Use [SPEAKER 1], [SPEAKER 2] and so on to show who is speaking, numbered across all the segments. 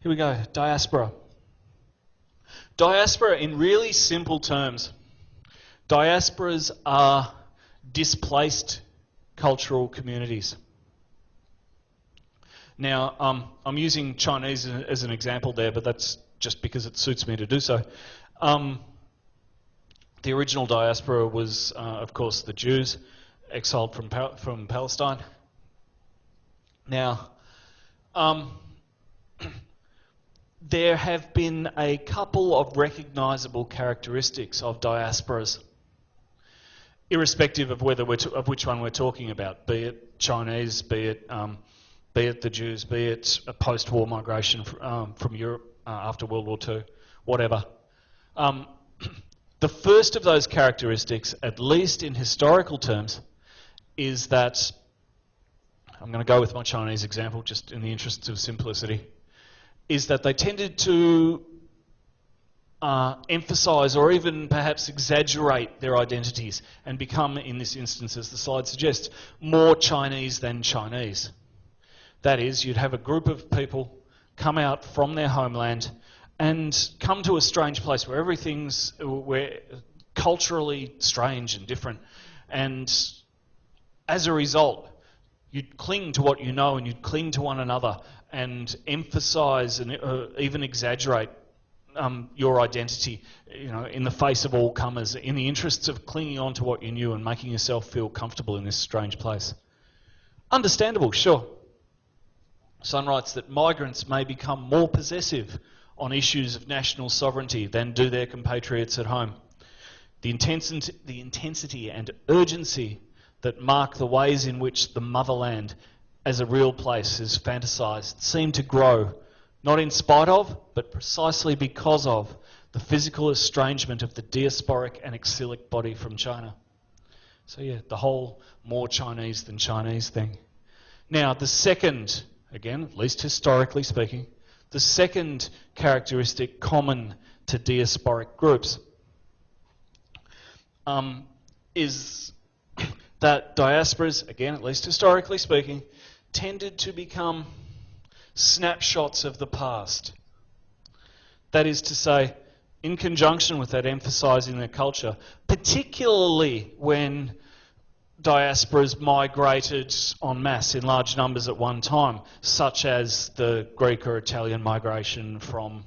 [SPEAKER 1] Here we go, diaspora. Diaspora, in really simple terms, diasporas are displaced cultural communities. Now, I'm using Chinese as an example there, but that's just because it suits me to do so. The original diaspora was, of course, the Jews exiled from Palestine. Now, there have been a couple of recognisable characteristics of diasporas, irrespective of whether of which one we're talking about, be it Chinese, be it the Jews, be it a post-war migration from Europe after World War II, whatever. The first of those characteristics, at least in historical terms, is that, I'm going to go with my Chinese example just in the interests of simplicity, is that they tended to emphasise or even perhaps exaggerate their identities and become, in this instance, as the slide suggests, more Chinese than Chinese. That is, you'd have a group of people come out from their homeland and come to a strange place where everything's culturally strange and different, and as a result, you'd cling to what you know and you'd cling to one another and emphasise and even exaggerate your identity, in the face of all comers, in the interests of clinging on to what you knew and making yourself feel comfortable in this strange place. Understandable, sure. Sun writes that migrants may become more possessive on issues of national sovereignty than do their compatriots at home. The intensity and urgency that mark the ways in which the motherland as a real place is fantasised seem to grow, not in spite of, but precisely because of, the physical estrangement of the diasporic and exilic body from China. So yeah, the whole more Chinese than Chinese thing. Now, the second, again, at least historically speaking, the second characteristic common to diasporic groups is that diasporas, again, at least historically speaking, tended to become snapshots of the past. That is to say, in conjunction with that emphasising their culture, particularly when diasporas migrated en masse in large numbers at one time, such as the Greek or Italian migration from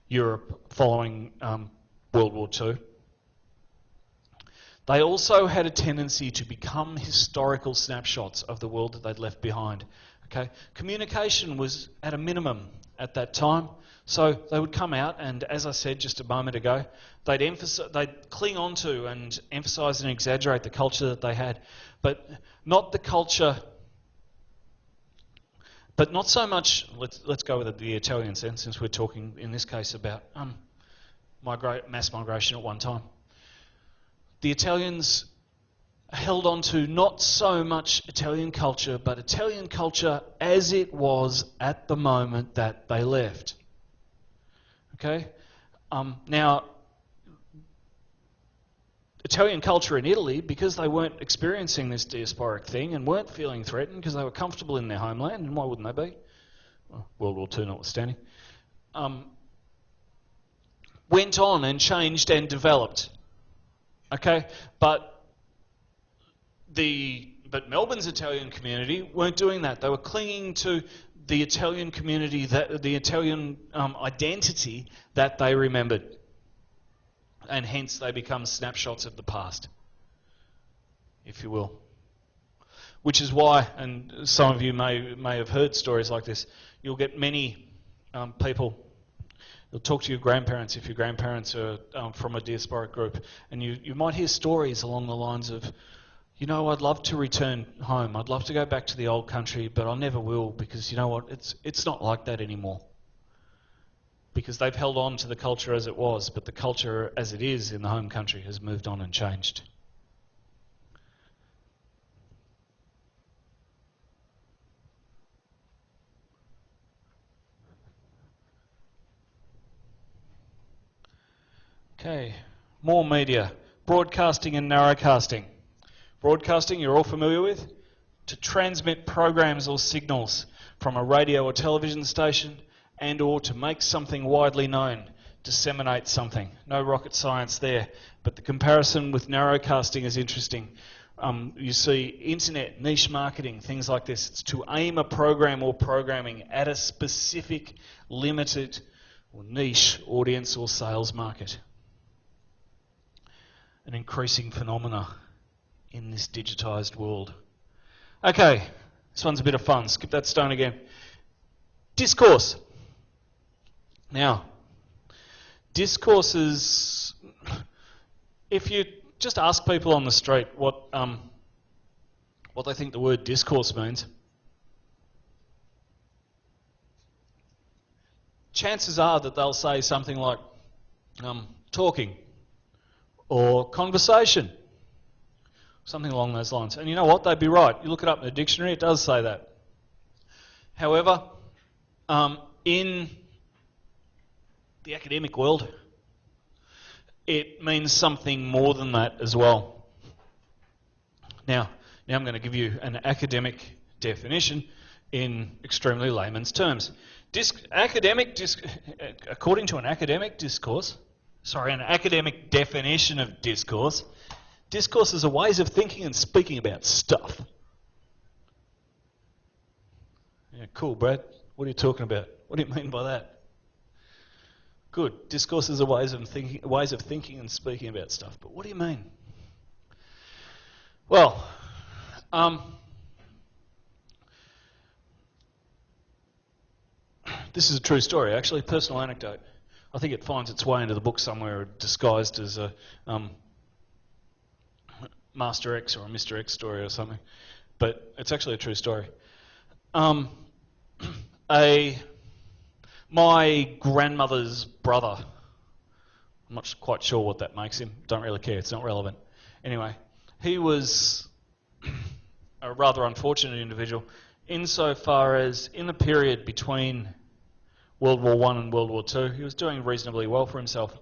[SPEAKER 1] Europe following World War II. They also had a tendency to become historical snapshots of the world that they'd left behind. Okay? Communication was at a minimum at that time, so they would come out and, as I said just a moment ago, they'd cling on to and emphasise and exaggerate the culture that they had, but not the culture, but not so much, let's go with the Italian sense, since we're talking in this case about mass migration at one time. The Italians held on to not so much Italian culture, but Italian culture as it was at the moment that they left. Okay? Now, Italian culture in Italy, because they weren't experiencing this diasporic thing and weren't feeling threatened because they were comfortable in their homeland, and why wouldn't they be? Well, World War II notwithstanding. Went on and changed and developed. Okay? But Melbourne's Italian community weren't doing that. They were clinging to the Italian community, the Italian identity that they remembered. And hence they become snapshots of the past, if you will. Which is why, and some of you may have heard stories like this, you'll get many people, you'll talk to your grandparents if your grandparents are from a diasporic group, and you might hear stories along the lines of, I'd love to return home, I'd love to go back to the old country, but I never will, because you know what, it's not like that anymore. Because they've held on to the culture as it was, but the culture as it is in the home country has moved on and changed. Okay, more media. Broadcasting and narrowcasting. Broadcasting, you're all familiar with? To transmit programs or signals from a radio or television station and or to make something widely known, disseminate something. No rocket science there, but the comparison with narrowcasting is interesting. You see internet, niche marketing, things like this. It's to aim a program or programming at a specific, limited or niche audience or sales market. An increasing phenomena in this digitised world. Okay, this one's a bit of fun. Skip that stone again. Discourse. Now, discourses, if you just ask people on the street what they think the word discourse means, chances are that they'll say something like talking or conversation, something along those lines. And you know what? They'd be right. You look it up in the dictionary, it does say that. However, in the academic world, it means something more than that as well. Now I'm going to give you an academic definition in extremely layman's terms. According to an academic definition of discourse, discourse is a ways of thinking and speaking about stuff. Yeah, cool, Brad. What are you talking about? What do you mean by that? Good. Discourse is a ways of thinking and speaking about stuff. But what do you mean? Well, this is a true story, actually, personal anecdote. I think it finds its way into the book somewhere disguised as a Master X or a Mr. X story or something. But it's actually a true story. My grandmother's brother, I'm not quite sure what that makes him, don't really care, it's not relevant. Anyway, he was a rather unfortunate individual insofar as in the period between World War I and World War II, he was doing reasonably well for himself,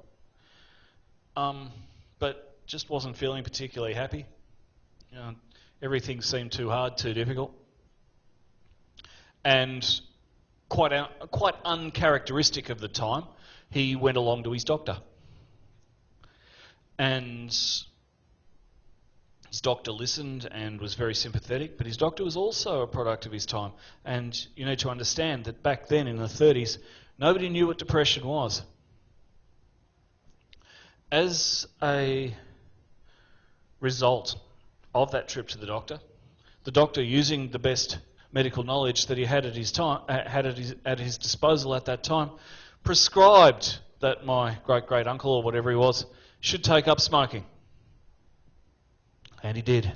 [SPEAKER 1] but just wasn't feeling particularly happy. Everything seemed too hard, too difficult. And quite uncharacteristic of the time, he went along to his doctor. And his doctor listened and was very sympathetic, but his doctor was also a product of his time. And you need to understand that back then in the 30s, nobody knew what depression was. As a result of that trip to the doctor, using the best medical knowledge that he had at his disposal at that time, prescribed that my great uncle or whatever he was should take up smoking, and he did.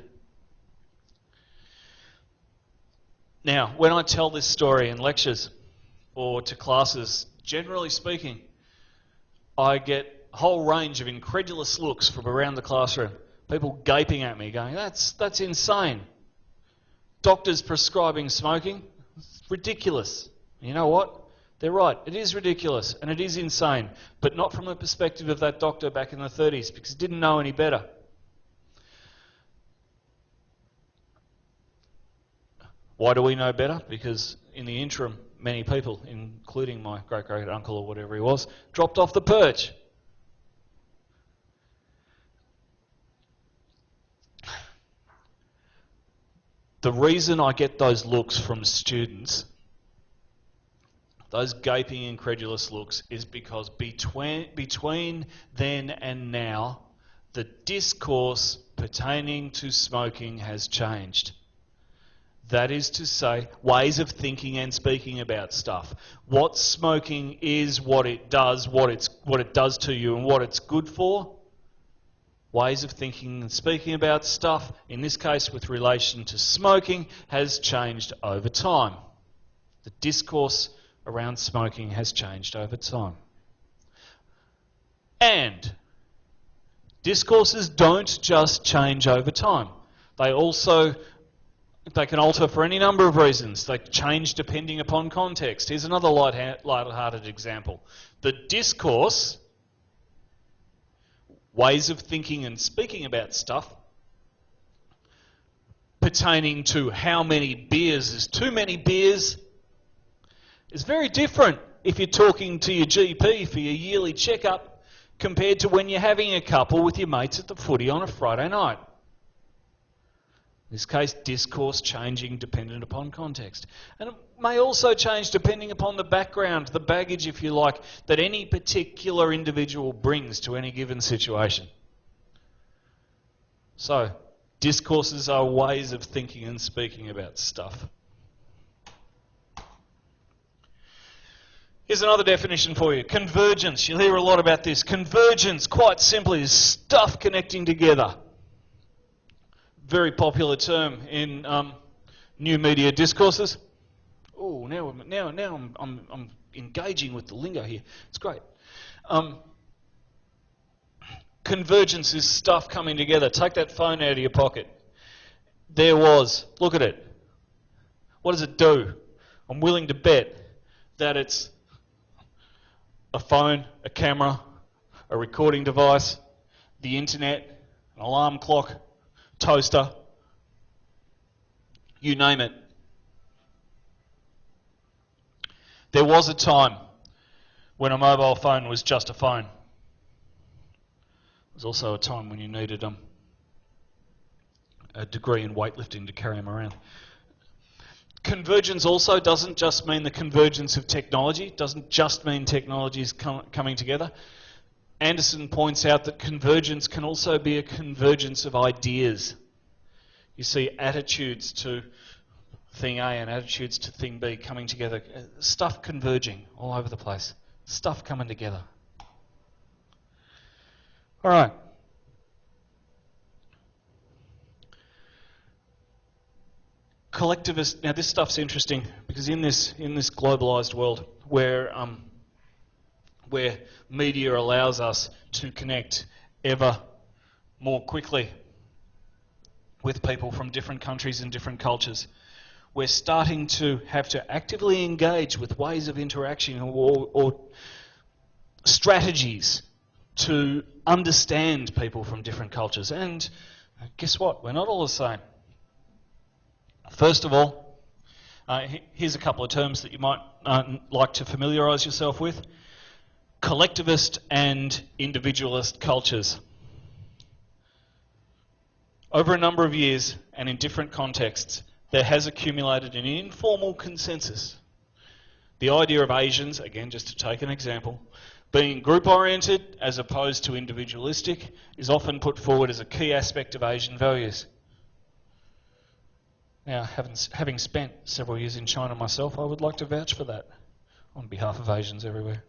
[SPEAKER 1] Now, when I tell this story in lectures or to classes, generally speaking, I get a whole range of incredulous looks from around the classroom. People gaping at me, going, "That's insane. Doctors prescribing smoking? It's ridiculous." You know what? They're right. It is ridiculous and it is insane, but not from the perspective of that doctor back in the 30s, because he didn't know any better. Why do we know better? Because in the interim, many people, including my great-great-uncle or whatever he was, dropped off the perch. The reason I get those looks from students, those gaping, incredulous looks, is because between then and now, the discourse pertaining to smoking has changed. That is to say, ways of thinking and speaking about stuff. What smoking is, what it does, what it does to you, and what it's good for. Ways of thinking and speaking about stuff, in this case with relation to smoking, has changed over time. The discourse around smoking has changed over time. And discourses don't just change over time. They can alter for any number of reasons. They change depending upon context. Here's another light-hearted example. The discourse, ways of thinking and speaking about stuff, pertaining to how many beers is too many beers, is very different if you're talking to your GP for your yearly checkup compared to when you're having a couple with your mates at the footy on a Friday night. In this case, discourse changing dependent upon context. And it may also change depending upon the background, the baggage, if you like, that any particular individual brings to any given situation. So, discourses are ways of thinking and speaking about stuff. Here's another definition for you. Convergence. You'll hear a lot about this. Convergence, quite simply, is stuff connecting together. Very popular term in new media discourses. Oh, now I'm engaging with the lingo here. It's great. Convergence is stuff coming together. Take that phone out of your pocket. There was. Look at it. What does it do? I'm willing to bet that it's a phone, a camera, a recording device, the internet, an alarm clock, toaster, you name it. There was a time when a mobile phone was just a phone. There was also a time when you needed a degree in weightlifting to carry them around. Convergence also doesn't just mean the convergence of technology, doesn't just mean technologies coming together. Anderson points out that convergence can also be a convergence of ideas. You see attitudes to thing A and attitudes to thing B coming together. Stuff converging all over the place. Stuff coming together. All right. Collectivist. Now this stuff's interesting because in this globalised world where media allows us to connect ever more quickly with people from different countries and different cultures, we're starting to have to actively engage with ways of interaction or strategies to understand people from different cultures. And guess what? We're not all the same. First of all, here's a couple of terms that you might like to familiarise yourself with. Collectivist and individualist cultures. Over a number of years and in different contexts, there has accumulated an informal consensus. The idea of Asians, again just to take an example, being group-oriented as opposed to individualistic is often put forward as a key aspect of Asian values. Now, having spent several years in China myself, I would like to vouch for that on behalf of Asians everywhere.